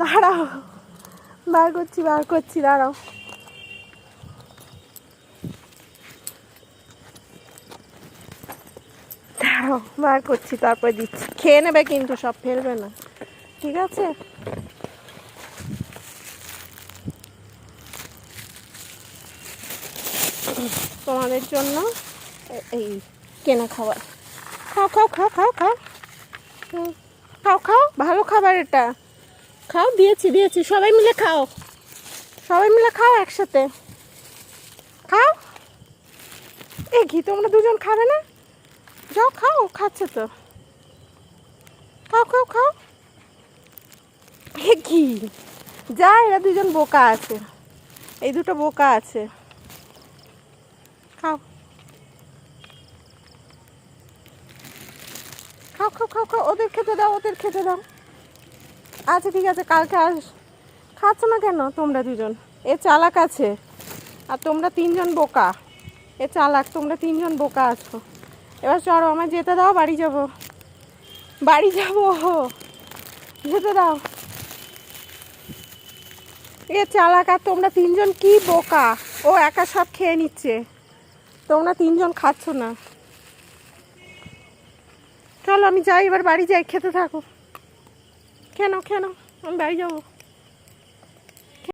দাঁড়াও, বার করছি দাঁড়াও। দাঁড়াও বার করছি, তারপর দিচ্ছি। খেয়ে নেবে কিন্তু, সব ফেলবে না, ঠিক আছে? তোমাদের জন্য এই কেনা খাবার। খাও খাও খাও খাও খাও, খাও খাও, ভালো খাবার এটা। খাও, দিয়েছি, সবাই মিলে খাও, একসাথে খাও। এই ঘি তোমরা দুজন খাবে না? যাও খাও, খাচ্ছে তো, খাও খাও খাও। এ ঘি যা, এরা দুজন বোকা আছে, এই দুটো বোকা আছে। খাও খাও খাও খাও খাও, ওদের খেতে দাও। আচ্ছা ঠিক আছে, কালকে খাচ্ছ না কেন তোমরা দুজন? এ চালাক আছে, আর তোমরা তিনজন বোকা। এ চালাক, তোমরা তিনজন বোকা আছো। এবার চলো, আমার যেতে দাও, বাড়ি যাবো, যেতে দাও। এ চালাক, আর তোমরা তিনজন কি বোকা। ও একা সব খেয়ে নিচ্ছে, তোমরা তিনজন খাচ্ছ না। চলো আমি যাই, এবার বাড়ি যাই, খেতে থাকো। কেন আমি বাড়ি যাবো।